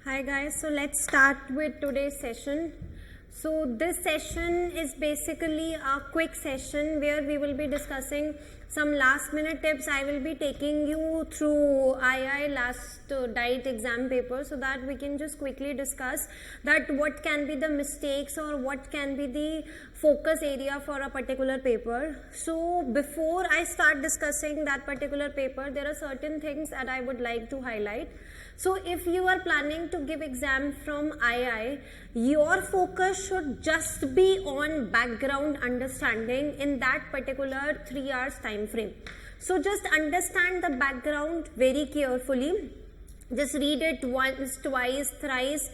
Hi guys, so let's start with today's session. So this session is basically a quick session where we will be discussing some last minute tips. I will be taking you through II last DIET exam paper so that we can just quickly discuss that what can be the mistakes or what can be the focus area for a particular paper. So before I start discussing that particular paper, there are certain things that I would like to highlight. So if you are planning to give exam from II, your focus should just be on background understanding in that particular 3 hours time frame. So just understand the background very carefully. Just read it once, twice, thrice.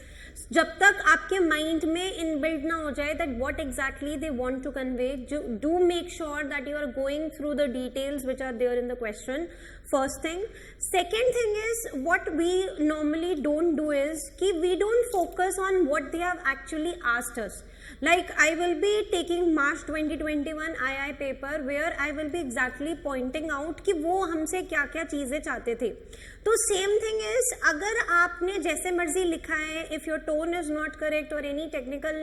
जब तक आपके mind में inbuilt ना हो जाए that what exactly they want to convey, do make sure that you are going through the details which are there in the question. First thing. Second thing is, what we normally don't do is कि we don't focus on what they have actually asked us. Like I will be taking March 2021 II paper where I will be exactly pointing out कि वो हमसे क्या क्या चीज़ें चाहते थे. तो same thing is, अगर आपने जैसे मर्जी लिखा है, if your tone is not correct or any technical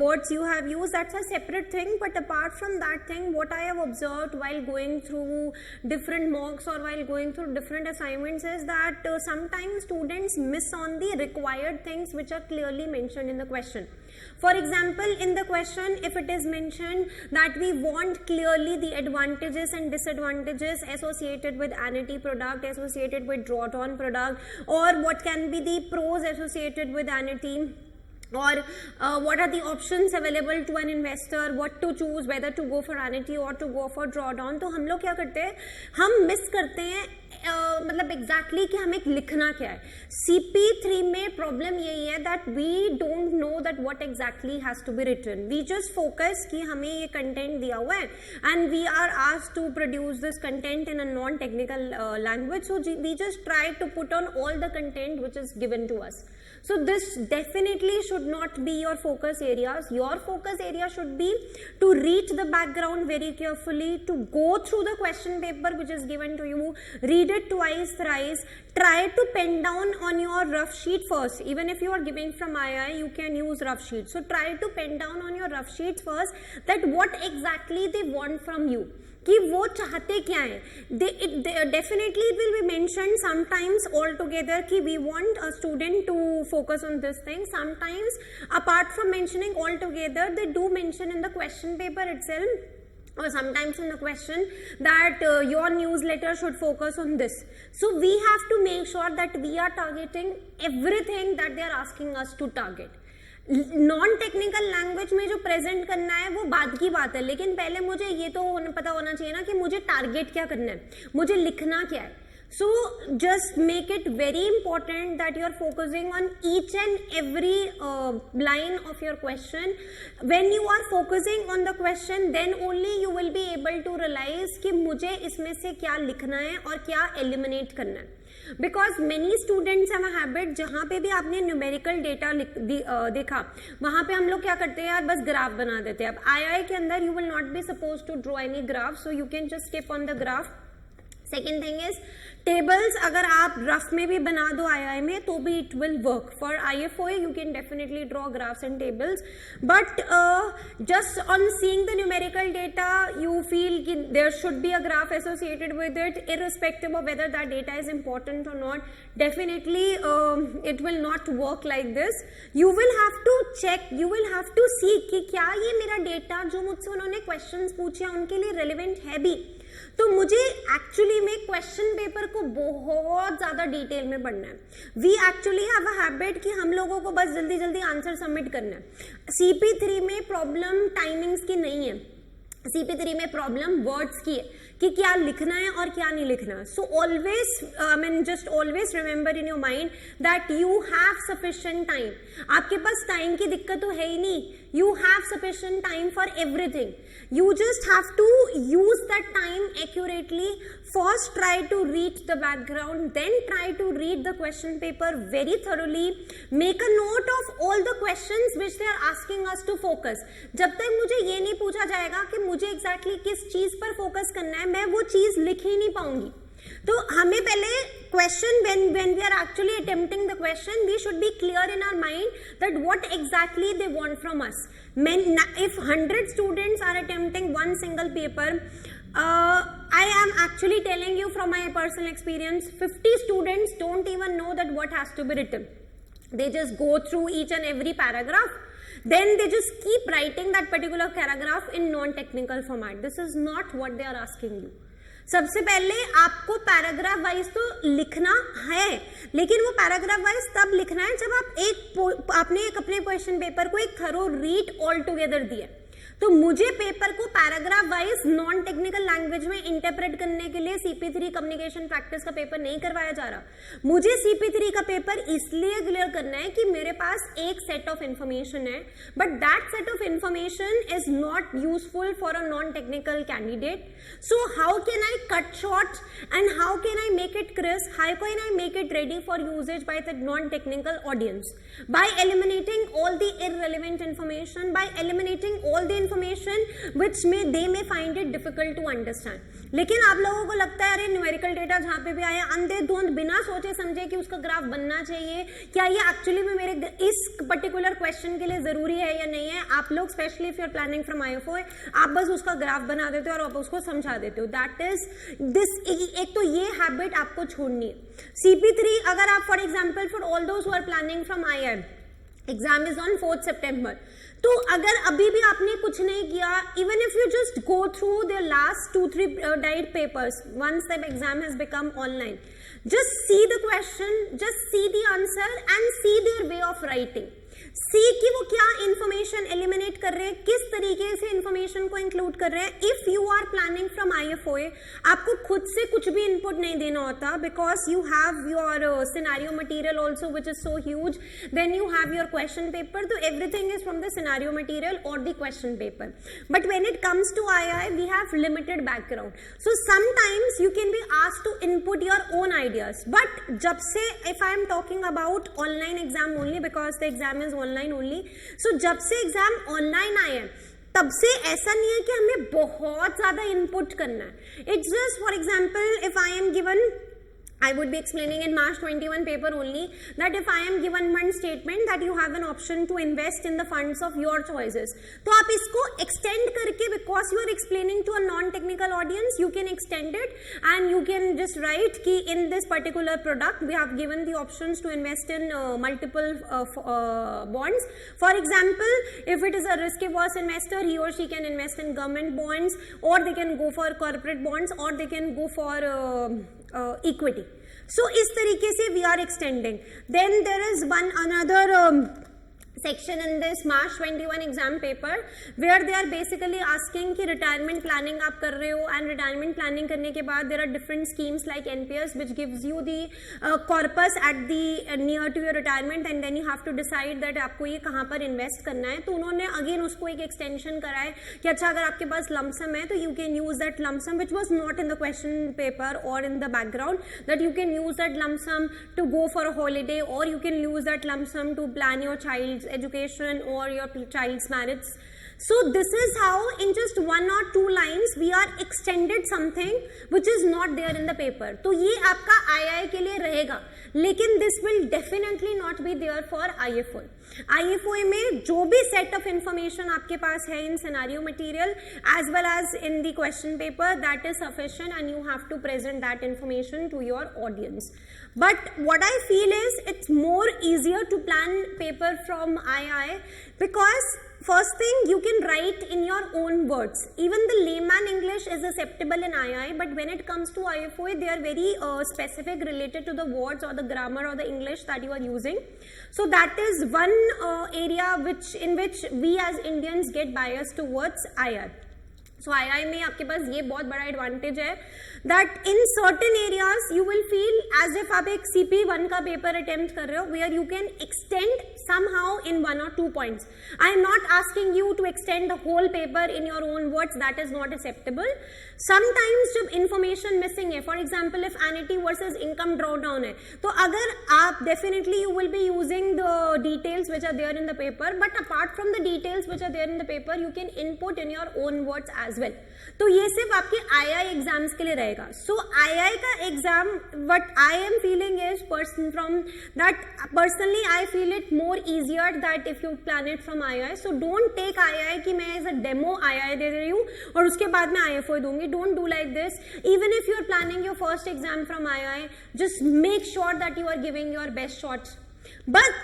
words you have used, that's a separate thing. But apart from that thing, what I have observed while going through different mocks or while going through different assignments is that sometimes students miss on the required things which are clearly mentioned in the question. For example, in the question, if it is mentioned that we want clearly the advantages and disadvantages associated with annuity product, associated with drawdown product, or what can be the pros associated with annuity, or what are the options available to an investor, what to choose, whether to go for annuity or to go for drawdown. तो हम लोग क्या करते हैं, हम miss करते हैं मतलब एग्जैक्टली कि हमें लिखना क्या है. CP3 में प्रॉब्लम यही है that we don't know that what exactly has to be written. We just focus कि हमें ये कंटेंट दिया हुआ है and we are asked to produce this content in a non technical language. So we just try to put on all the content which is given to us. So this definitely should not be your focus areas. Your focus area should be to read the background very carefully, to go through the question paper which is given to you, read it twice, thrice, try to pen down on your rough sheet first. Even if you are giving from II, you can use rough sheet. So try to pen down on your rough sheets first that what exactly they want from you. कि वो चाहते क्या हैं. Definitely it will be mentioned sometimes all together कि we want a student to focus on this thing. Sometimes apart from mentioning all together, they do mention in the question paper itself or sometimes in the question that your newsletter should focus on this. So we have to make sure that we are targeting everything that they are asking us to target. Non technical language में जो present करना है वो बाद की बात है, लेकिन पहले मुझे ये तो पता होना चाहिए ना कि मुझे टारगेट क्या करना है, मुझे लिखना क्या है. So just make it very important that you are focusing on each and every line of your question. When you are focusing on the question, then only you will be able to realize कि मुझे इसमें से क्या लिखना है और क्या eliminate करना है. Because many students have a habit, जहाँ पे भी आपने न्यूमेरिकल डेटा देखा वहाँ पे हम लोग क्या करते हैं यार, बस ग्राफ बना देते हैं. अब आई के अंदर you will not be suppose to draw any graph, so you can just skip on the graph. Second thing is tables. अगर आप रफ में भी बना दो आई में तो भी it will work. For IFOA you can definitely draw graphs and tables, but just on seeing the numerical data you feel there should be a graph associated with it, irrespective of whether that data is important or not. Definitely it will not work like this. You will have to check, you will have to see कि क्या ये मेरा data जो मुझसे उन्होंने questions पूछे उनके लिए रेलिवेंट है भी. तो मुझे एक्चुअली में क्वेश्चन पेपर को बहुत ज्यादा डिटेल में पढ़ना है. We actually have a habit कि हम लोगों को बस जल्दी जल्दी आंसर सबमिट करना है. CP3 में प्रॉब्लम टाइमिंग्स की नहीं है, CP3 में प्रॉब्लम वर्ड्स की है कि क्या लिखना है और क्या नहीं लिखना. So always just always remember in your mind that you have sufficient time. आपके पास टाइम की दिक्कत तो है ही नहीं. You have sufficient time for everything. You just have to use that time accurately. First try to read the background, then try to read the question paper very thoroughly. Make a note of all the questions which they are asking us to focus. जब तक मुझे ये नहीं पूछा जाएगा कि मुझे exactly किस चीज पर फोकस करना है, मैं वो चीज लिख ही नहीं पाऊंगी. तो हमें पहले question, when we are actually attempting the question, we should be clear in our mind that what exactly they want from us. If 100 students are attempting one single paper, I am actually telling you from my personal experience, 50 students don't even know that what has to be written. They just go through each and every paragraph, then they just keep writing that particular paragraph in non-technical format. This is not what they are asking you. सबसे पहले आपको paragraph wise तो लिखना है, लेकिन वो paragraph wise तब लिखना है जब आपने एक अपने क्वेश्चन पेपर को एक थरो रीड ऑल टुगेदर दिया. तो मुझे पेपर को paragraph wise non technical language में इंटरप्रेट करने के लिए CP3 कम्युनिकेशन प्रैक्टिस का पेपर नहीं करवाया जा रहा. मुझे CP3 का पेपर इसलिए क्लियर करना है कि मेरे पास एक सेट ऑफ इंफॉर्मेशन है, but that set of information is not useful for a non technical candidate. So how can I cut short and how can I make it crisp, how can I make it ready for usage by the non technical audience? By eliminating all the irrelevant information, by eliminating all the information which they may find it difficult to understand. लेकिन आप लोगों को लगता है अरे numerical data जहाँ पे भी आया अंधेधुंध बिना सोचे समझे कि उसका ग्राफ बनना चाहिए, क्या ये एक्चुअली में मेरे इस पर्टिकुलर क्वेश्चन के लिए जरूरी है या नहीं है? आप लोग specially if you are planning from IFOI, आप बस उसका ग्राफ बना देते हो और आप उसको समझा देते हो. That is this. एक तो ये हैबिट आपको छोड़नी है. CP3 अगर आप for example for all those who are planning from IIM, exam is on 4 September. तो अगर अभी भी आपने कुछ नहीं किया, even if you just go through the last 2-3 diet papers once the exam has become online, just see the question, just see the answer and see their way of writing. सी कि वो क्या इंफॉर्मेशन एलिमिनेट कर रहे हैं, किस तरीके से information को इंक्लूड कर रहे हैं. If you are planning from IFOI, आपको खुद से कुछ भी इनपुट नहीं देना होता, because you have your scenario material also which is so huge. Then you have your question paper, तो everything is from the scenario material और the question paper. But when it comes to II, we have limited background, so sometimes you can be asked to input your own ideas. But जब से if I am talking about online exam only, because the exam is online only, सो जब से exam online आए तब से ऐसा नहीं है कि हमें बहुत ज्यादा इनपुट करना है. It's just for example if I M given, I would be explaining in March 21 paper only that if I am given one statement that you have an option to invest in the funds of your choices, तो आप इसको extend करके, because you are explaining to a non-technical audience, you can extend it and you can just write कि in this particular product we have given the options to invest in multiple bonds. For example, if it is a risk averse investor, he or she can invest in government bonds, or they can go for corporate bonds, or they can go for equity. So इस तरीके से we are extending. Then there is one another section in this March 21 exam paper where they are basically asking कि retirement planning आप कर रहे हो, and retirement planning करने के बाद there are different schemes like NPS which gives you the corpus at the near to your retirement, and then you have to decide that आपको ये कहाँ पर invest करना है. तो उन्होंने again उसको एक extension करा है कि अच्छा अगर आपके पास lump sum है तो you can use that lump sum, which was not in the question paper or in the background, that you can use that lump sum to go for a holiday, or you can use that lump sum to plan your child's education or your child's marriage. So this is how in just 1 or 2 lines we are extended something which is not there in the paper. तो ये आपका II के लिए रहेगा, लेकिन this will definitely not be there for IFOI. IFOI में जो भी set of information आपके पास है in scenario material as well as in the question paper, that is sufficient and you have to present that information to your audience. But what I feel is it's more easier to plan paper from II because first thing, you can write in your own words. Even the layman English is acceptable in II, but when it comes to IFOI, they are very specific related to the words or the grammar or the English that you are using. So that is one area in which we as Indians get biased towards II. So II में आपके पास ये बहुत बड़ा advantage है that in certain areas you will feel as if आप एक CP1 का paper attempt कर रहे हो where you can extend somehow in 1 or 2 points. I am not asking you to extend the whole paper in your own words, that is not acceptable. Sometimes जब information missing है, for example if annuity versus income drawdown है, तो अगर आप definitely you will be using the details which are there in the paper, but apart from the details which are there in the paper, you can input in your own words as well. तो ये सिर्फ आपके II exams के लिए रहेगा. So II का exam what I am feeling is from that personally I feel it more easier that if you plan it from II. So don't take II कि मैं एज अ डेमो II दे रही हूँ और उसके बाद मैं IFOA दूंगी. Don't do like this. Even if you are planning your first exam from II, just make sure that you are giving your best shots. But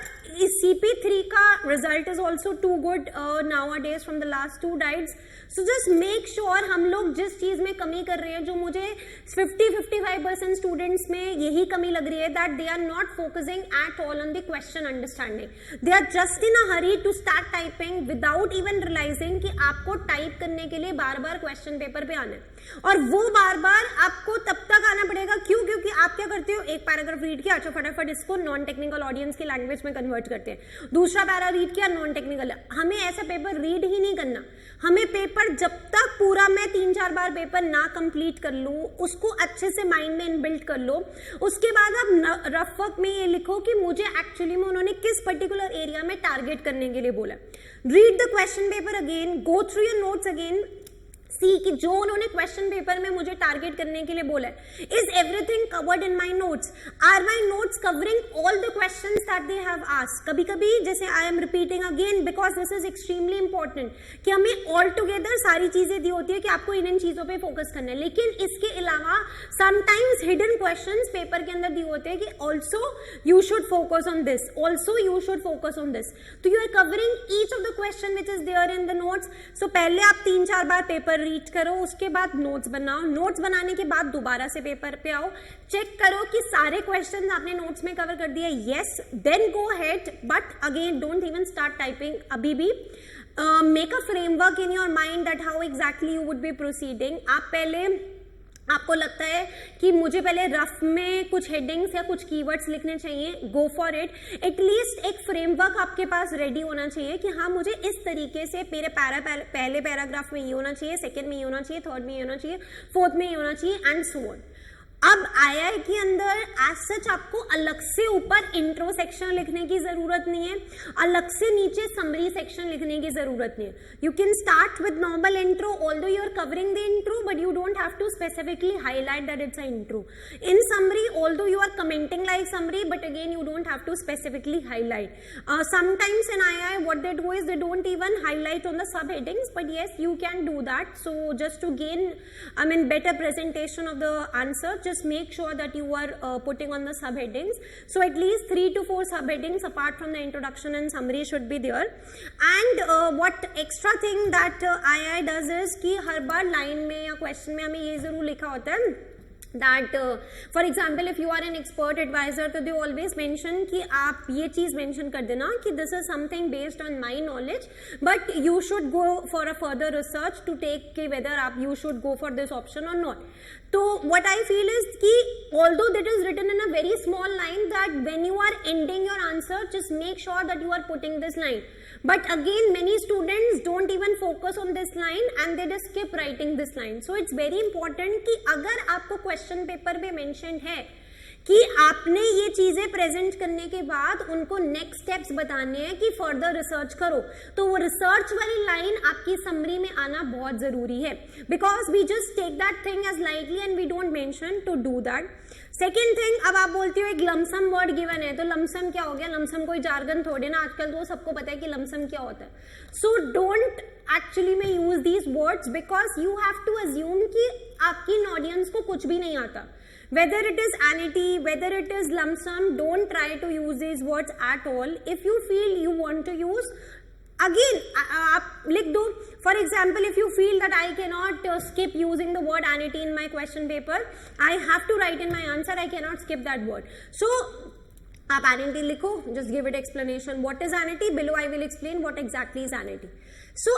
CP3 का result is also too good nowadays from the last 2 diets. So just make sure हम लोग जिस चीज में कमी कर रहे हैं, जो मुझे 50-55% स्टूडेंट्स में यही कमी लग रही है, that they are not focusing at all on the question understanding. They are just in a hurry to start typing without even realizing कि आपको टाइप करने के लिए बार बार क्वेश्चन पेपर पे आना है. और वो बार बार आपको तब तक आना पड़ेगा. क्यों? क्योंकि आप क्या करते हो, एक पैराग्राफ रीड किया, अच्छा फटाफट इसको नॉन टेक्निकल ऑडियंस की लैंग्वेज में कन्वर्ट करते हैं. दूसरा पैरा रीड किया, नॉन टेक्निकल. हमें ऐसा पेपर रीड ही नहीं करना. हमें पेपर जब तक पूरा मैं 3-4 बार पेपर ना कंप्लीट कर लूं, उसको अच्छे से माइंड में इनबिल्ट कर लो. उसके बाद आप रफ वर्क में ये लिखो कि मुझे एक्चुअली में उन्होंने किस पर्टिकुलर एरिया में टारगेट करने के लिए बोला. Read the question paper again, go through your notes again, see कि जो उन्होंने क्वेश्चन पेपर में मुझे टारगेट करने के लिए बोला है, is everything covered in my notes, are my notes covering all the questions that they have asked. कभी कभी जैसे I am repeating again because this is extremely important कि हमें ऑल टुगेदर सारी चीजें दी होती है कि आपको इन चीजों पे फोकस करना है. लेकिन इसके अलावा समटाइम्स हिडन क्वेश्चंस पेपर के अंदर दिए होते हैं कि also you should focus on this, also you should focus on this. तो you are covering each of the question which is there in the notes. So पहले आप 3-4 बार पेपर रीड करो, उसके बाद नोट्स बनाओ. नोट्स बनाने के बाद दोबारा से पेपर पे आओ, चेक करो कि सारे क्वेश्चंस आपने नोट्स में कवर कर दिए. Yes, then go ahead, but again don't even start typing अभी भी. Make a framework in your mind that how exactly you would be proceeding. आप पहले, आपको लगता है कि मुझे पहले रफ में कुछ हेडिंग्स या कुछ कीवर्ड्स लिखने चाहिए, गो फॉर इट. एटलीस्ट एक फ्रेमवर्क आपके पास रेडी होना चाहिए कि हाँ मुझे इस तरीके से मेरे पहले पैराग्राफ में ये होना चाहिए, सेकंड में ये होना चाहिए, थर्ड में ये होना चाहिए, फोर्थ में ये होना चाहिए एंड सो ऑन. अब II के अंदर एज सच आपको अलग से ऊपर इंट्रो सेक्शन लिखने की जरूरत नहीं है, अलग से नीचे समरी सेक्शन लिखने की जरूरत नहीं है. You can start with normal intro, although you are covering the intro, but you don't have to specifically highlight that it's a intro. In summary, although you are commenting like summary, but again you don't have to specifically highlight. Sometimes in II what they do is they don't even highlight on the subheadings, but yes you can do that. So just to gain better presentation of the answer, just make sure that you are putting on the subheadings. So at least 3 to 4 subheadings apart from the introduction and summary should be there. And what extra thing that II does is कि हर बार line में या question में हमें ये जरूर लिखा होता है that for example if you are an expert advisor, तो they always mention कि आप ये चीज mention कर देना कि this is something based on my knowledge, but you should go for a further research to take कि whether आप you should go for this option or not. तो what I feel is कि although that is written in a very small line, that when you are ending your answer just make sure that you are putting this line. But again many students don't even focus on this line and they just skip writing this line. So it's very important कि अगर आपको question paper में mention है कि आपने ये चीजें present करने के बाद उनको नेक्स्ट स्टेप्स बताने हैं कि फर्दर रिसर्च करो, तो वो रिसर्च वाली लाइन आपकी समरी में आना बहुत जरूरी है. Because we just take that thing as lightly and we don't mention to do that. Second thing, अब आप बोलते हो एक लमसम वर्ड गिवन है, तो लमसम क्या हो गया? लमसम कोई जार्गन थोड़े ना, आजकल तो सबको पता है कि लमसम क्या होता है. सो डोंट एक्चुअली में use these words because you have to assume कि आपकी ऑडियंस को कुछ भी नहीं आता. Whether it is anity, whether it is lump sum, don't try to use these words at all. If you feel you want to use, again आप लिख दो. For example, if you feel that I cannot skip using the word anity in my question paper, I have to write in my answer, I cannot skip that word. So आप anity लिखो, just give it explanation. What is anity? Below I will explain what exactly is anity. So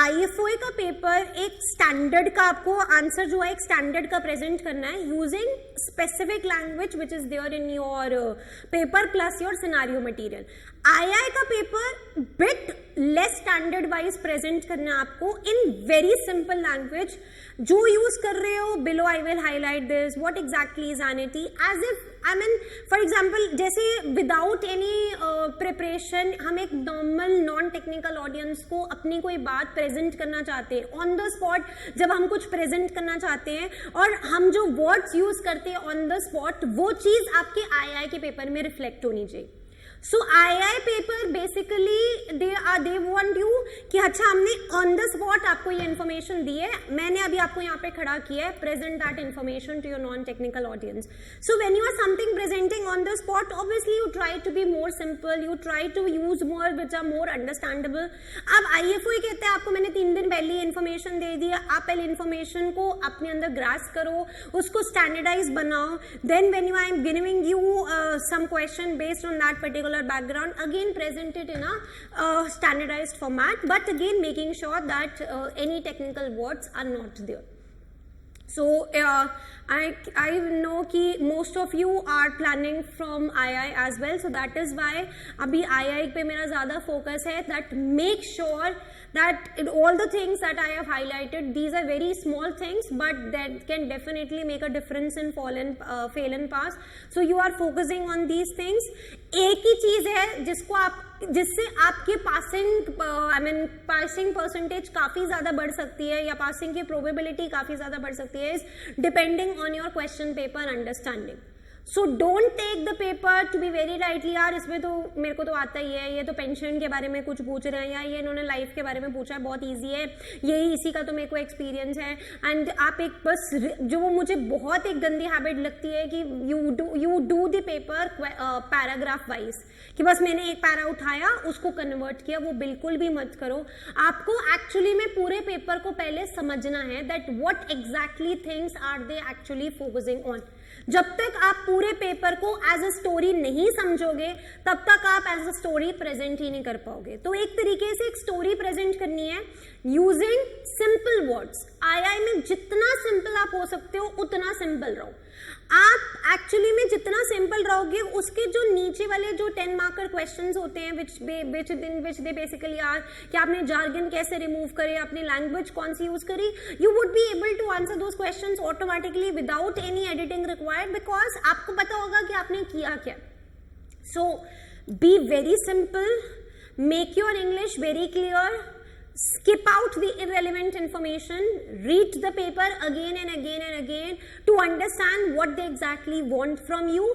IFOA का paper एक standard का, आपको answer जो है एक standard का प्रेजेंट करना है using specific language which is there in your paper plus your scenario material. II का paper bit less standard wise present करना है आपको इन वेरी सिंपल लैंग्वेज. जो यूज कर रहे हो, below I will highlight this, what exactly is annuity, as if I mean for example जैसे without any preparation हम एक नॉर्मल नॉन टेक्निकल ऑडियंस जिसको अपनी कोई बात प्रेजेंट करना चाहते हैं ऑन द स्पॉट, जब हम कुछ प्रेजेंट करना चाहते हैं और हम जो वर्ड्स यूज करते हैं ऑन द स्पॉट, वो चीज आपके आई के पेपर में रिफ्लेक्ट होनी चाहिए. So I paper basically they want you कि अच्छा हमने ऑन द स्पॉट आपको ये इन्फॉर्मेशन दी है, मैंने अभी आपको यहाँ पे खड़ा किया है, present that information to your non technical audience. So when you are something presenting on the spot, obviously you try to be more simple, you try to use more which are more understandable. अब IFOE कहते हैं आपको मैंने 3 दिन पहले information दे दी है, आप पहले इन्फॉर्मेशन को अपने अंदर ग्रास्प करो, उसको स्टैंडर्डाइज बनाओ, then when I am giving you some question based on that particular background, again present it in a standardized format, but again making sure that any technical words are not there. So I know कि most of you are planning from II as well, so that is why अभी II पे मेरा ज़्यादा focus है, that make sure that all the things that I have highlighted, these are very small things but that can definitely make a difference in fail and pass. So you are focusing on these things. एक ही चीज़ है जिससे आपके passing percentage काफ़ी ज़्यादा बढ़ सकती है या पासिंग की प्रोबेबिलिटी काफ़ी ज़्यादा बढ़ सकती है, is depending on your question paper understanding. So don't take the paper to be very rightly, यार इसमें तो मेरे को तो आता ही है, ये तो पेंशन के बारे में कुछ पूछ रहे हैं या ये इन्होंने लाइफ के बारे में पूछा है, बहुत इजी है, यही इसी का तो मेरे को एक्सपीरियंस है. एंड आप एक बस जो वो मुझे बहुत एक गंदी हैबिट लगती है कि you do the paper paragraph wise, कि बस मैंने एक पैरा उठाया उसको कन्वर्ट किया, वो बिल्कुल भी मत करो. आपको एक्चुअली में पूरे पेपर को पहले समझना है that what exactly things are they actually focusing on. जब तक आप पूरे पेपर को एज अ स्टोरी नहीं समझोगे तब तक आप एज अ स्टोरी प्रेजेंट ही नहीं कर पाओगे. तो एक तरीके से एक स्टोरी प्रेजेंट करनी है यूजिंग सिंपल वर्ड्स. आई में जितना सिंपल आप हो सकते हो उतना सिंपल रहो. आप एक्चुअली में जितना सिंपल रहोगे उसके जो नीचे वाले जो 10 मार्कर क्वेश्चंस होते हैं विच दे बेसिकली आर कि आपने जार्गन कैसे रिमूव करे, अपनी लैंग्वेज कौन सी यूज करी, you would be able to answer those questions automatically without any editing required, because आपको पता होगा कि आपने किया क्या. So be very simple, make your English very clear, skip out the irrelevant information, read the paper again and again and again to understand what they exactly want from you,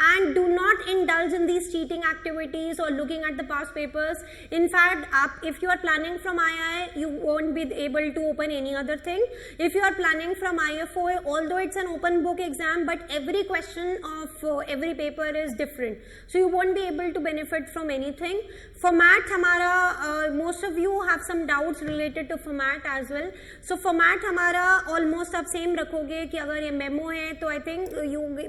and do not indulge in these cheating activities or looking at the past papers. In fact, if you are planning from II, you won't be able to open any other thing. If you are planning from IFOA, although it's an open book exam, but every question of every paper is different, so you won't be able to benefit from anything. Format हमारा most of you have some doubts related to format as well. So format हमारा almost आप same रखोगे कि अगर ये memo है तो I think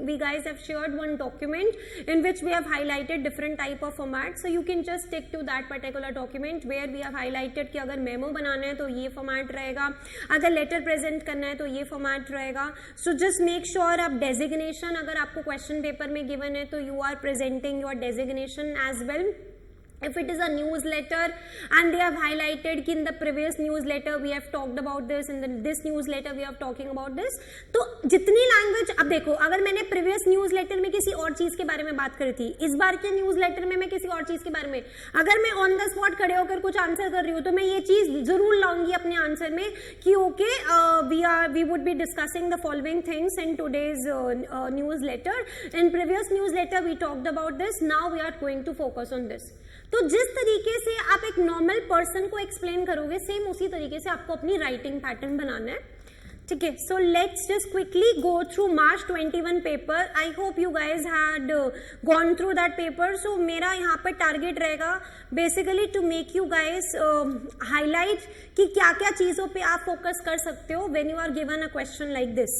we guys have shared one document in which we have highlighted different type of format, so you can just stick to that particular document where we have highlighted कि अगर memo बनाना है तो ये format रहेगा, अगर letter present करना है तो ये format रहेगा. So just make sure आप designation, अगर आपको question paper में given है तो you are presenting your designation as well. If it is a newsletter and they have highlighted कि in the previous newsletter we have talked about this, in this newsletter we are talking about this, तो जितनी language, अब देखो अगर मैंने previous newsletter में किसी और चीज़ के बारे में बात करी थी, इस बार के newsletter में मैं किसी और चीज़ के बारे में, अगर मैं on the spot खड़े होकर कुछ आंसर कर रही हूँ तो मैं ये चीज़ जरूर लाऊंगी अपने आंसर में कि okay, we would be discussing the following things in today's newsletter. In previous newsletter we talked about this, now we are going to focus on this. तो जिस तरीके से आप एक नॉर्मल पर्सन को एक्सप्लेन करोगे सेम उसी तरीके से आपको अपनी राइटिंग पैटर्न बनाना है. ठीक है, so let's just quickly go through March 21 paper. I hope you guys had gone through that paper. So मेरा यहाँ पर टारगेट रहेगा basically to make you guys highlight कि क्या क्या चीज़ों पे आप फोकस कर सकते हो when you are given a question like this.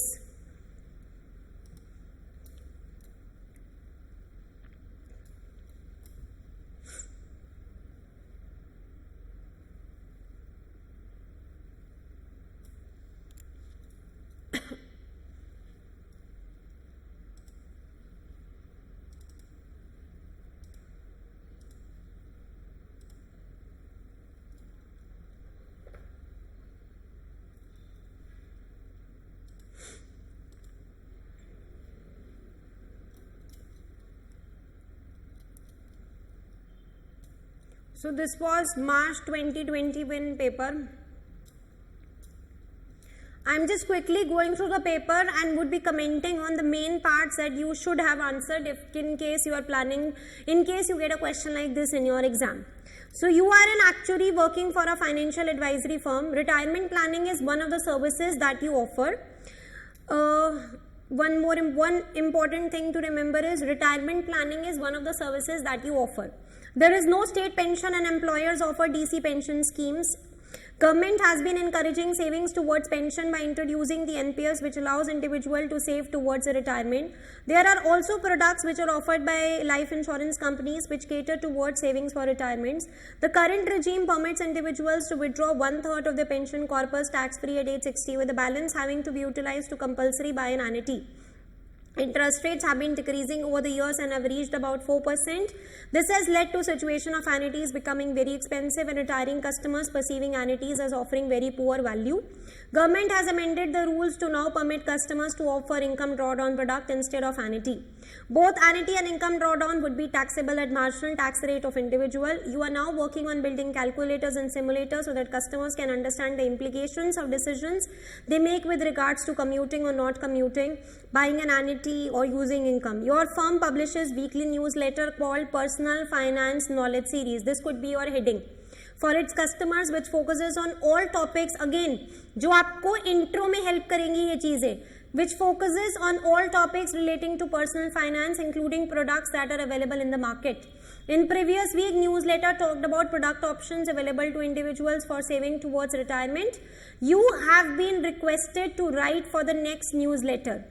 So this was March 2021 paper. I'm just quickly going through the paper and would be commenting on the main parts that you should have answered if in case you are planning, in case you get a question like this in your exam. So you are an actuary working for a financial advisory firm. Retirement planning is one of the services that you offer. One important thing to remember is retirement planning is one of the services that you offer. There is no state pension and employers offer DC pension schemes. Government has been encouraging savings towards pension by introducing the NPS, which allows individual to save towards a retirement. There are also products which are offered by life insurance companies which cater towards savings for retirements. The current regime permits individuals to withdraw 1/3 of their pension corpus tax-free at age 60, with the balance having to be utilized to compulsory by an annuity. Interest rates have been decreasing over the years and have reached about 4%. This has led to a situation of annuities becoming very expensive and retiring customers perceiving annuities as offering very poor value. Government has amended the rules to now permit customers to offer income drawdown product instead of annuity. Both annuity and income drawdown would be taxable at marginal tax rate of individual. You are now working on building calculators and simulators so that customers can understand the implications of decisions they make with regards to commuting or not commuting, buying an annuity or using income. Your firm publishes weekly newsletter called Personal Finance Knowledge Series. This could be your heading. For its customers, which focuses on all topics, again, जो आपको intro में help करेंगी ये चीजें, which focuses on all topics relating to personal finance, including products that are available in the market. In previous week, newsletter talked about product options available to individuals for saving towards retirement. You have been requested to write for the next newsletter.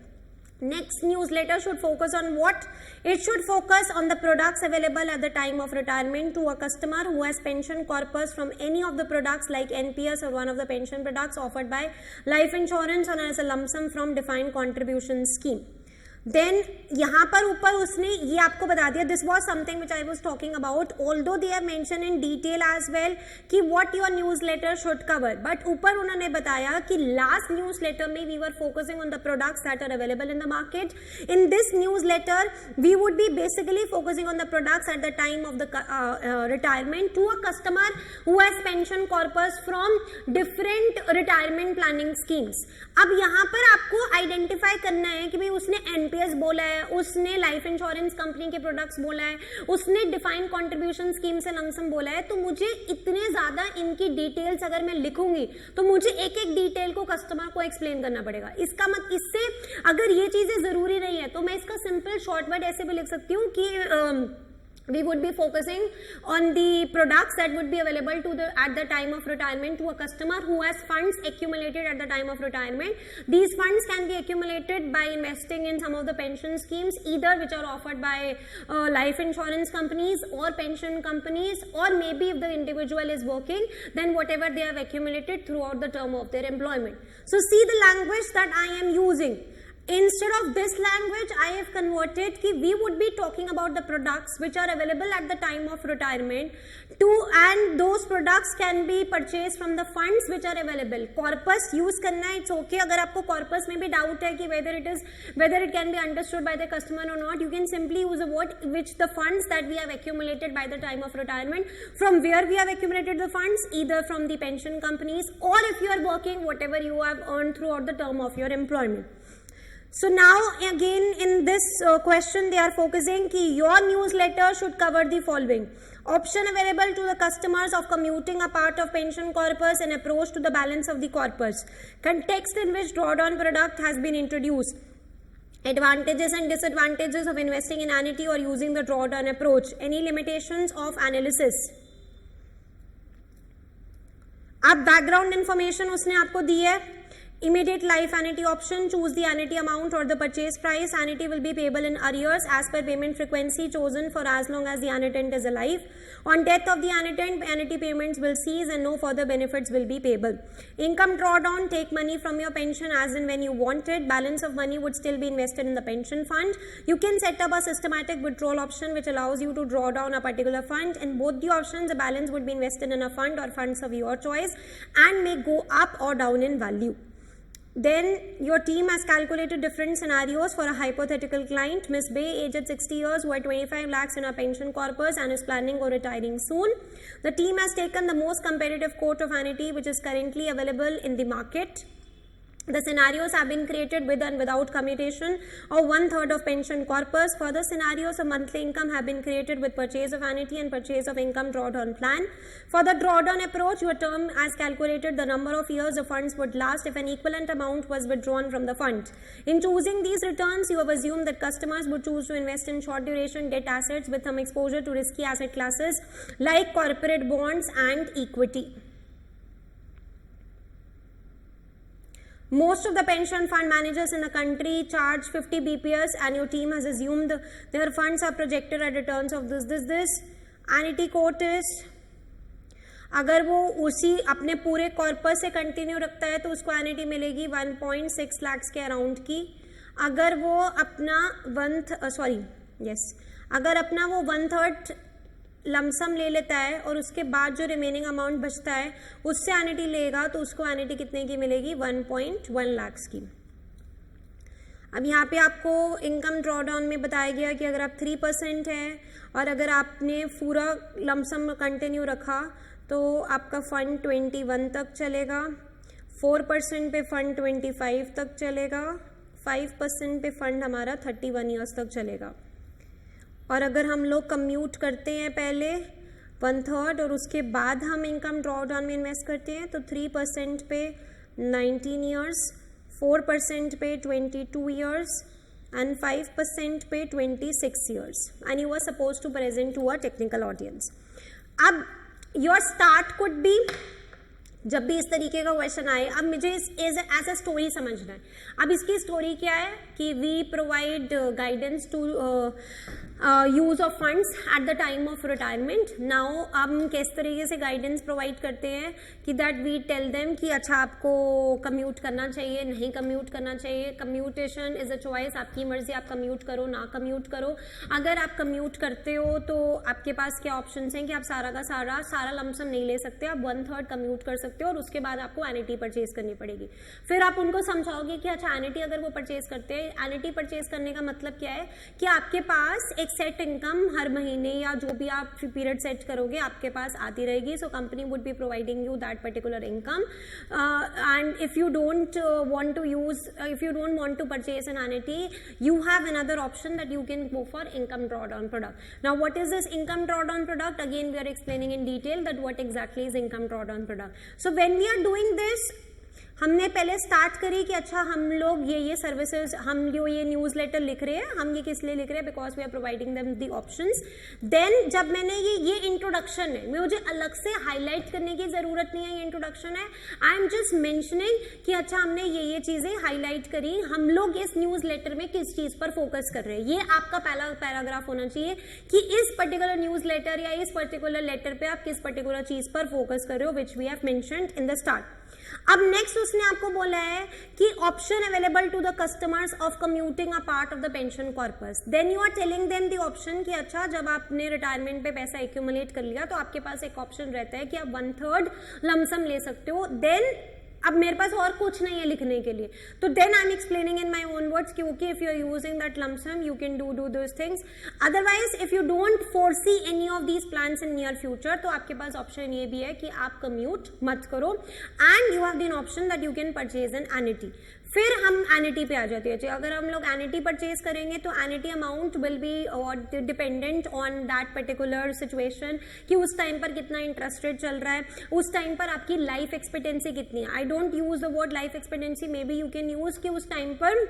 Next newsletter should focus on what? It should focus on the products available at the time of retirement to a customer who has pension corpus from any of the products like NPS or one of the pension products offered by life insurance or as a lump sum from defined contribution scheme. Then यहाँ पर ऊपर उसने ये आपको बता दिया, this was something which I was talking about, although they have mentioned in detail as well कि what your newsletter should cover, but ऊपर उन्होंने बताया कि last newsletter में we were focusing on the products that are available in the market. In this newsletter we would be basically focusing on the products at the time of the retirement to a customer who has pension corpus from different retirement planning schemes. अब यहाँ पर आपको identify करना है कि भाई उसने NPS बोला है, उसने लाइफ इंश्योरेंस कंपनी के प्रोडक्ट्स बोला है, उसने डिफाइंड कंट्रीब्यूशन स्कीम से लमसम बोला है, तो मुझे इतने ज्यादा इनकी डिटेल्स अगर मैं लिखूंगी तो मुझे एक एक डिटेल को कस्टमर को एक्सप्लेन करना पड़ेगा. इसका मतलब इससे अगर ये चीजें जरूरी नहीं है तो मैं इसका सिंपल शॉर्ट वर्ड ऐसे भी लिख सकती हूँ कि we would be focusing on the products that would be available to at the time of retirement to a customer who has funds accumulated at the time of retirement. These funds can be accumulated by investing in some of the pension schemes, either which are offered by life insurance companies or pension companies, or maybe if the individual is working, then whatever they have accumulated throughout the term of their employment. So see the language that I am using. Instead of this language, I have converted कि we would be talking about the products which are available at the time of retirement and those products can be purchased from the funds which are available. Corpus use करना है, it's okay. अगर आपको corpus में भी doubt है कि whether it can be understood by the customer or not, you can simply use a word which the funds that we have accumulated by the time of retirement. From where we have accumulated the funds? Either from the pension companies or if you are working, whatever you have earned throughout the term of your employment. So now again in this question they are focusing कि your newsletter should cover the following. Option available to the customers of commuting a part of pension corpus and approach to the balance of the corpus. Context in which drawdown product has been introduced. Advantages and disadvantages of investing in annuity or using the drawdown approach. Any limitations of analysis. अब background information उसने आपको दी है. Immediate life annuity option, choose the annuity amount or the purchase price. Annuity will be payable in arrears as per payment frequency chosen for as long as the annuitant is alive. On death of the annuitant, annuity payments will cease and no further benefits will be payable. Income drawdown, take money from your pension as and when you want it. Balance of money would still be invested in the pension fund. You can set up a systematic withdrawal option which allows you to draw down a particular fund. In both the options, the balance would be invested in a fund or funds of your choice and may go up or down in value. Then your team has calculated different scenarios for a hypothetical client, Miss Bay, aged 60 years, who had 25 lakhs in her pension corpus and is planning on retiring soon. The team has taken the most competitive quote of annuity which is currently available in the market. The scenarios have been created with and without commutation of 1/3 of pension corpus. Further scenarios of monthly income have been created with purchase of annuity and purchase of income drawdown plan. For the drawdown approach, your term has calculated the number of years the funds would last if an equivalent amount was withdrawn from the fund. In choosing these returns, you have assumed that customers would choose to invest in short duration debt assets with some exposure to risky asset classes like corporate bonds and equity. Most of the pension fund managers in the country charge 50 BPS and your team has assumed their funds are projected at returns of this. Annuity quote is, अगर वो उसी अपने पूरे corpus से continue रखता है तो उसको एन्युटी मिलेगी 1.6 लाख के अराउंड की. अगर वो अपना अगर अपना वो 1/3 लमसम ले लेता है और उसके बाद जो रिमेनिंग अमाउंट बचता है उससे एन्युटी लेगा तो उसको एन्युटी कितने की मिलेगी? 1.1 लाख की. अब यहाँ पे आपको इनकम ड्रॉडाउन में बताया गया कि अगर आप 3% है और अगर आपने पूरा लमसम कंटिन्यू रखा तो आपका फंड 21 तक चलेगा, 4% पे फंड 25 तक चलेगा, 5% पे फंड हमारा 31 ईयर्स तक चलेगा. और अगर हम लोग कम्यूट करते हैं पहले 1/3 और उसके बाद हम इनकम ड्रॉडाउन में इन्वेस्ट करते हैं तो 3% पे 19 ईयर्स, 4% पे 22 ईयर्स and 5% पे 26 years and you are supposed to present to a technical audience. अब your start could be, जब भी इस तरीके का क्वेश्चन आए, अब मुझे एज अ स्टोरी समझना है. अब इसकी स्टोरी क्या है कि we provide guidance to use of funds at the time of retirement. Now हम किस तरीके से गाइडेंस प्रोवाइड करते हैं कि दैट वी टेल देम कि अच्छा आपको कम्यूट करना चाहिए, नहीं कम्यूट करना चाहिए. कम्यूटेशन इज अ चॉइस, आपकी मर्जी, आप कम्यूट करो ना कम्यूट करो. अगर आप कम्यूट करते हो तो आपके पास क्या ऑप्शन हैं कि आप सारा का सारा लमसम नहीं ले सकते, आप 1/3 कम्यूट कर सकते हो और उसके बाद आपको एन्युटी परचेज करनी पड़ेगी. फिर आप उनको समझाओगे कि अच्छा एन्युटी अगर वो परचेज करते हैं, एन्युटी परचेज करने का मतलब क्या है कि आपके पास एक सेट इनकम हर महीने या जो भी आप पीरियड सेट करोगे आपके पास आती रहेगी. So company would be providing you that particular income and if you don't want to purchase an annuity you have another option that you can go for income drawdown product. Now what is this income drawdown product? Again we are explaining in detail that what exactly is income drawdown product. So when we are doing this, हमने पहले start करी कि अच्छा हम लोग ये services, हम जो ये न्यूज़ लेटर लिख रहे हैं, हम ये किस लिए लिख रहे हैं? Because we are providing them the options. Then जब मैंने ये इंट्रोडक्शन है, मुझे अलग से हाईलाइट करने की जरूरत नहीं है, ये इंट्रोडक्शन है. आई एम जस्ट मेंशनिंग कि अच्छा हमने ये चीजें हाईलाइट करी, हम लोग इस न्यूज़ लेटर में किस चीज पर फोकस कर रहे हैं. ये आपका पहला पैराग्राफ होना चाहिए कि इस पर्टिकुलर न्यूज़ लेटर या इस पर्टिकुलर लेटर पे आप किस पर्टिकुलर चीज पर फोकस कर रहे हो, which we have mentioned in the start. अब नेक्स्ट उसने आपको बोला है कि option available to the customers of commuting a part of the pension corpus. Then you are telling them the option कि अच्छा जब आपने रिटायरमेंट पे पैसा एक्यूमुलेट कर लिया तो आपके पास एक ऑप्शन रहता है कि आप 1/3 लमसम ले सकते हो. देन अब मेरे पास और कुछ नहीं है लिखने के लिए, तो then I am explaining in my own words कि okay if you are using that lump sum you can do this things. Otherwise if you don't foresee any of these plans in near future तो आपके पास option ये भी है कि आप commute मत करो and you have been option that you can purchase an annuity. फिर हम एन्युटी पे आ जाते हैं. अगर हम लोग एन्युटी परचेज करेंगे तो annuity amount will be dependent on that particular situation कि उस टाइम पर कितना इंटरेस्ट रेट चल रहा है, उस टाइम पर आपकी लाइफ एक्सपेक्टेंसी कितनी है. I don't use the word life expectancy, may be you can use कि उस टाइम पर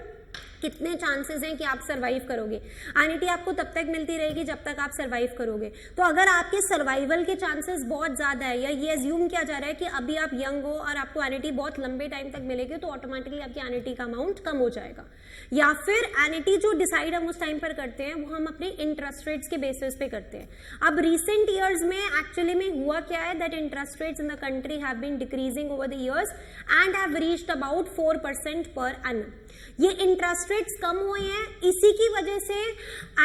कितने चांसेस हैं कि आप सर्वाइव करोगे. एन्युटी आपको तब तक मिलती रहेगी जब तक आप सर्वाइव करोगे. तो अगर आपके सर्वाइवल के चांसेस बहुत ज्यादा है या ये अज्यूम किया जा रहा है कि अभी आप यंग हो और आपको एन्युटी बहुत लंबे टाइम तक मिलेगी तो ऑटोमेटिकली आपकी एन्युटी का अमाउंट कम हो जाएगा. या फिर एन्युटी जो डिसाइड हम उस टाइम पर करते हैं वो हम अपने इंटरेस्ट रेट्स के बेसिस पे करते हैं. अब रिसेंट ईयर्स में एक्चुअली में हुआ क्या है that interest rates in the country have been decreasing over the years and have reached about 4% per annum. ये इंटरेस्ट इंटरेस्ट रेट्स कम हुए हैं, इसी की वजह से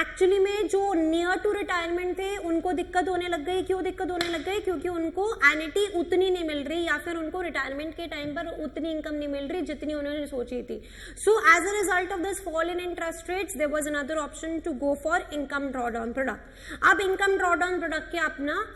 एक्चुअली में जो नियर टू रिटायरमेंट थे उनको दिक्कत होने लग गई। क्यों दिक्कत होने लग गई? क्योंकि उनको एन्युटी उतनी नहीं मिल रही, या फिर उनको रिटायरमेंट के टाइम पर उतनी इनकम नहीं मिल रही जितनी उन्होंने सोची थी। So as a result of this fall in interest rates there was another option to go for income draw down product. अब इनकम ड्रॉ डाउन प्रोडक्ट के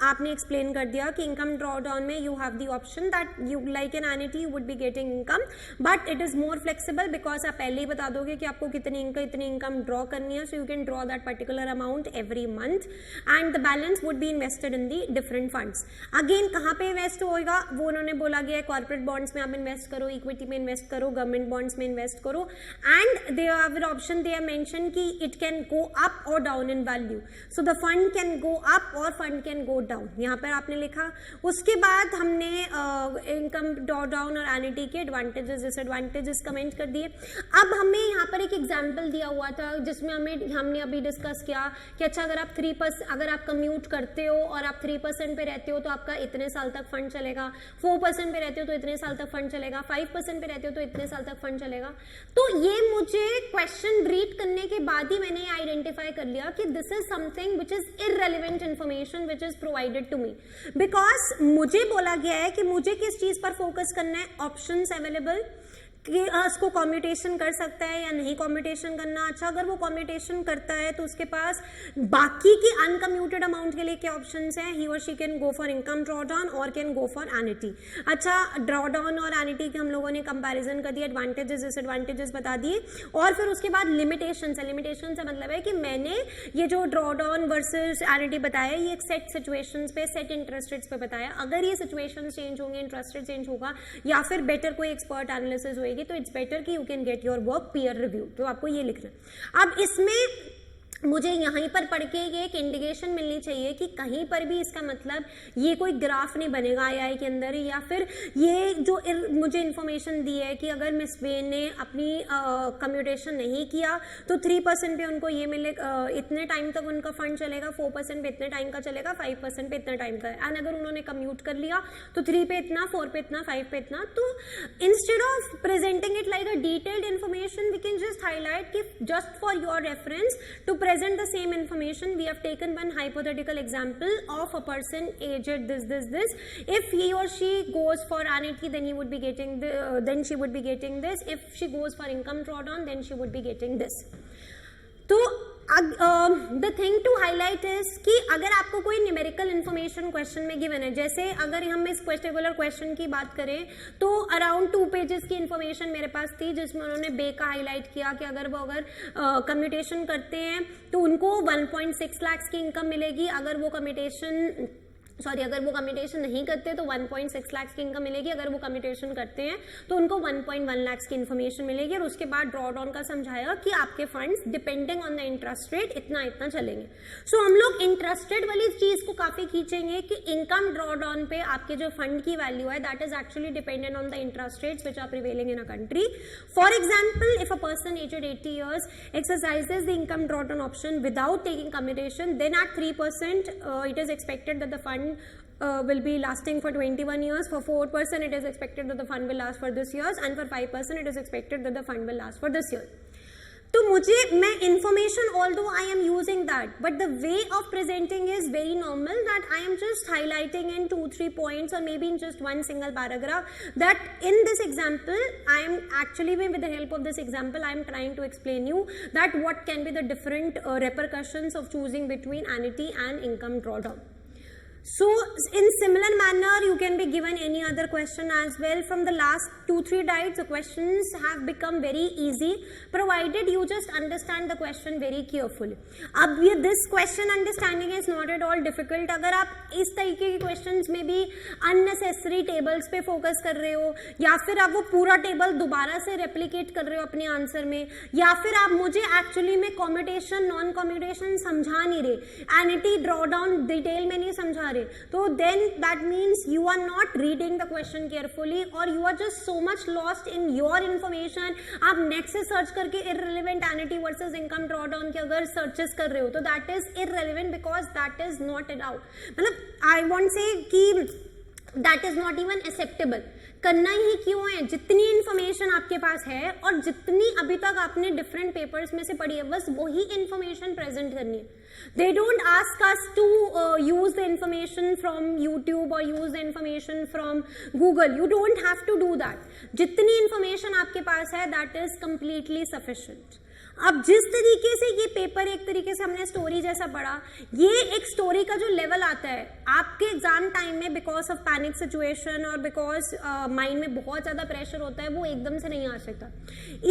आपने एक्सप्लेन कर दिया कि इनकम ड्रॉ डाउन में you have the option that you like an annuity you would be getting income, but it is more flexible because आप पहले ही बता दोगे कि आपको कितनी इनकम ड्रॉ करनी है। सो you can draw that particular amount every month and the balance would be invested in the different funds. Again कहाँ पे इन्वेस्ट होएगा वो उन्होंने बोला गया है, कॉर्पोरेट बॉन्ड्स में आप इन्वेस्ट करो, इक्विटी में इन्वेस्ट करो, गवर्नमेंट बॉन्ड्स में इन्वेस्ट करो, and they have an option they have mention कि इट कैन गो अप और down in value. So the fund can go up और फंड कैन गो डाउन, यहाँ पर आपने लिखा। उसके बाद हमने इनकम ड्रॉ डाउन और एन्युटी के एडवांटेजेस डिसएडवांटेजेस कमेंट कर दिए। अब हमें यहाँ पर एक एग्जाम्पल दिया हुआ था जिसमें हमने अभी डिस्कस किया कि अच्छा अगर आप कम्यूट करते हो और आप 3% पे रहते हो तो आपका इतने साल तक फंड चलेगा, 4% पे रहते हो तो इतने साल तक फंड चलेगा, 5% पे रहते हो तो इतने साल तक फंड चलेगा। तो ये मुझे क्वेश्चन रीड करने के बाद ही मैंने आइडेंटिफाई कर लिया कि this is something which is irrelevant information which is provided to me, because मुझे बोला गया है कि मुझे किस चीज पर फोकस करना है, ऑप्शंस अवेलेबल कि उसको कॉम्यूटेशन कर सकता है या नहीं कॉम्यूटेशन करना। अच्छा अगर वो कॉम्यूटेशन करता है तो उसके पास बाकी की अनकम्यूटेड अमाउंट के लिए क्या ऑप्शंस हैं, ही और she can go for income draw down और कैन गो फॉर एन्युटी। अच्छा ड्रॉ डाउन और एन्युटी के हम लोगों ने कंपैरिजन कर दिया, एडवांटेजेस डिसएडवांटेजेस बता दिए, और फिर उसके बाद लिमिटेशन है। लिमिटेशन से मतलब है कि मैंने ये जो ड्रॉ डाउन वर्सेस एन्युटी बताया ये एक सेट सिचुएशंस पे, सेट इंटरेस्ट रेट्स पे बताया। अगर ये सिचुएशन चेंज होंगे, इंटरेस्ट रेट चेंज होगा या फिर बेटर कोई एक्सपर्ट एनालिसिस होगी तो इट्स बेटर कि you can get your work peer review. तो आपको ये लिखना। अब इसमें मुझे यहीं पर पढ़ के ये एक इंडिकेशन मिलनी चाहिए कि कहीं पर भी इसका मतलब ये कोई ग्राफ नहीं बनेगा आई के अंदर, या फिर ये जो मुझे इन्फॉर्मेशन दी है कि अगर मिस वेन ने अपनी कम्यूटेशन नहीं किया तो 3% पे उनको ये मिले, इतने टाइम तक उनका फंड चलेगा, 4% पे इतने टाइम का चलेगा, 5% पे इतना टाइम का है। एंड अगर उन्होंने कम्यूट कर लिया तो 3 पे इतना, 4 पे इतना, 5 पे इतना। तो instead of presenting it like a detailed information we can just highlight कि just for your reference to present the same information we have taken one hypothetical example of a person aged this. If he or she goes for annuity then he would be getting then she would be getting this. If she goes for income drawdown then she would be getting this. तो the thing to highlight is कि अगर आपको कोई numerical information question में given है, जैसे अगर हम इस पर्टिकुलर क्वेश्चन की बात करें तो अराउंड 2 पेजेस की इन्फॉर्मेशन मेरे पास थी जिसमें उन्होंने बे का हाईलाइट किया कि अगर वो कम्यूटेशन करते हैं तो उनको 1.6 लाख की इनकम मिलेगी, अगर वो कम्यूटेशन नहीं करते तो 1.6 लाख की इनकम मिलेगी, अगर वो कम्यूटेशन करते हैं तो उनको 1.1 लाख की इन्फॉर्मेशन मिलेगी। और उसके बाद ड्रॉ डाउन का समझाया कि आपके funds depending on the interest rate इतना चलेंगे। सो हम लोग इंटरेस्टेड वाली चीज को काफी खींचेंगे कि इनकम ड्रॉ डाउन पे आपके जो फंड की वैल्यू है that is actually dependent on the interest rates which are prevailing in a country. For example if a person aged 80 years exercises the income draw down option without taking commutation, then at 3% it is expected that the fund will be lasting for 21 years. For 4% it is expected that the fund will last for this years, and for 5% it is expected that the fund will last for this year. तो मैं information, although I am using that, but the way of presenting is very normal, that I am just highlighting in 2-3 points or maybe in just one single paragraph that in this example I am actually, with the help of this example I am trying to explain you that what can be the different repercussions of choosing between annuity and income drawdown. So in similar manner you can be given any other question as well. From the last 2-3 diets the questions have become very easy provided you just understand the question very carefully. अब ये this question understanding is not at all difficult. अगर आप इस तरीके के questions में भी unnecessary tables पे focus कर रहे हो, या फिर आप वो पूरा टेबल दोबारा से replicate कर रहे हो अपने आंसर में, या फिर आप मुझे actually में commutation non commutation समझा नहीं रहे, annuity drawdown डिटेल में नहीं समझा, तो then that means you are not reading the question carefully or you are just so much lost in your information. आप नेक्स्ट से सर्च करके irrelevant annuity versus income drawdown के अगर सर्चेस कर रहे हो तो that is irrelevant because that is not allowed. मतलब I won't say कि that is not even acceptable. करना ही क्यों है? जितनी इंफॉर्मेशन आपके पास है और जितनी अभी तक आपने डिफरेंट पेपर्स में से पढ़ी है, बस वही इंफॉर्मेशन प्रेजेंट करनी है. They don't ask us to use the information from YouTube or use the information from Google. You don't have to do that. जितनी इंफॉर्मेशन आपके पास है, that is completely sufficient. अब जिस तरीके से ये पेपर एक तरीके से हमने स्टोरी जैसा पढ़ा, ये एक स्टोरी का जो लेवल आता है आपके एग्जाम टाइम में, बिकॉज ऑफ पैनिक सिचुएशन और बिकॉज माइंड में बहुत ज़्यादा प्रेशर होता है, वो एकदम से नहीं आ सकता.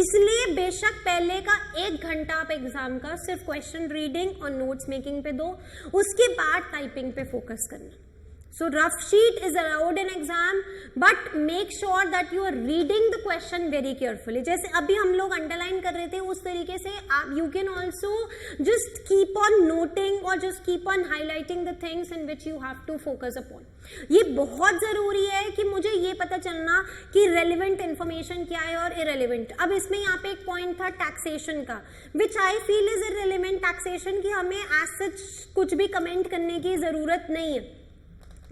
इसलिए बेशक पहले का 1 घंटा आप एग्जाम का सिर्फ क्वेश्चन रीडिंग और नोट्स मेकिंग पे दो, उसके बाद टाइपिंग पे फोकस करना. So rough sheet is allowed in exam, but make sure that you are reading the question very carefully. जैसे अभी हम लोग underline कर रहे थे, उस तरीके से आप you can also just keep on noting or just keep on highlighting the things in which you have to focus upon. ये बहुत ज़रूरी है कि मुझे ये पता चलना कि relevant information क्या है और irrelevant. अब इसमें यहाँ पे एक point था taxation का, which I feel is irrelevant taxation, कि हमें as such कुछ भी comment करने की ज़रूरत नहीं है.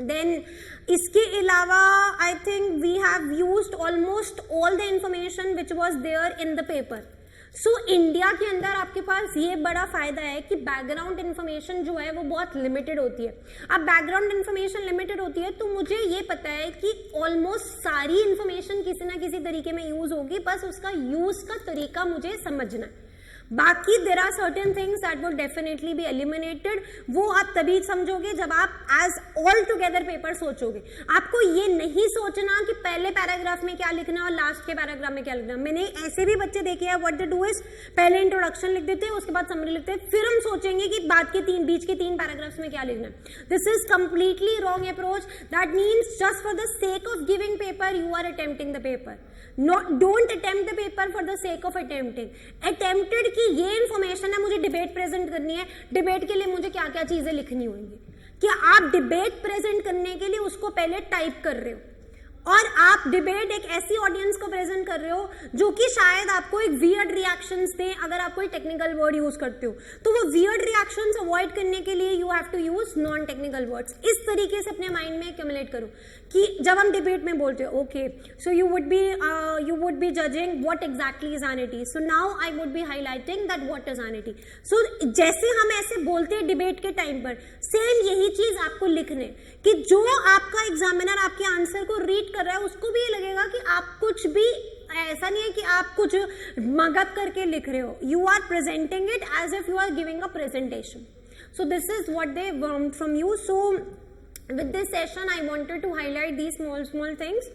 Then इसके अलावा I think we have used almost all the information which was there in the paper. So India के अंदर आपके पास ये बड़ा फायदा है कि बैकग्राउंड इन्फॉर्मेशन जो है वो बहुत लिमिटेड होती है. अब बैकग्राउंड इन्फॉर्मेशन लिमिटेड होती है तो मुझे ये पता है कि ऑलमोस्ट सारी इन्फॉर्मेशन किसी ना किसी तरीके में यूज होगी, बस उसका यूज का तरीका मुझे समझना है. बाकी there are certain things that would definitely be eliminated. वो आप तभी समझोगे जब आप एज ऑल टुगेदर पेपर सोचोगे. आपको ये नहीं सोचना कि पहले पैराग्राफ में क्या लिखना है और लास्ट के पैराग्राफ में क्या लिखना है. मैंने ऐसे भी बच्चे देखे हैं, व्हाट दे डू इज पहले इंट्रोडक्शन लिख देते हैं, उसके बाद समरी लिखते हैं, फिर हम सोचेंगे कि बीच के 3 पैराग्राफ्स में क्या लिखना है. This is completely wrong approach. That means just for the sake of giving paper you are attempting the paper. Don't attempt the paper for the sake of attempting. Attempted कि ये इन्फॉर्मेशन है, मुझे debate present करनी है, debate के लिए मुझे क्या क्या चीजें लिखनी होंगी. कि आप डिबेट प्रेजेंट करने के लिए उसको पहले टाइप कर रहे हो और आप डिबेट एक ऐसी ऑडियंस को प्रेजेंट कर रहे हो जो कि शायद आपको एक वियर्ड रिएक्शंस दे अगर आप कोई टेक्निकल वर्ड यूज करते हो. तो वो वियर्ड रिएक्शंस अवॉइड करने के लिए you have to use non technical words. इस तरीके से अपने माइंड में एक्यूमुलेट करो कि जब हम डिबेट में बोलते हो, okay so you would be judging what exactly is annuity, so now I would be highlighting that what is annuity. So जैसे हम ऐसे बोलते हैं डिबेट के टाइम पर, सेम यही चीज आपको लिखने कि जो आपका एग्जामिनर आपके आंसर को रीड कर रहा है उसको भी ये लगेगा कि आप कुछ भी ऐसा नहीं है कि आप कुछ मगअप करके लिख रहे हो. You are presenting it as if you are giving a presentation. So this is what they want from you. So with this session I wanted to highlight these small things.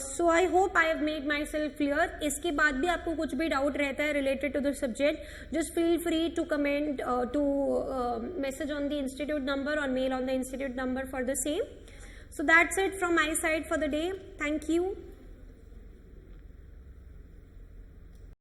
So I hope I have made myself clear. इसके बाद भी आपको कुछ भी doubt रहता है related to the subject, just feel free to comment, to message on the institute number or mail on the institute number for the same. So that's it from my side for the day. Thank you.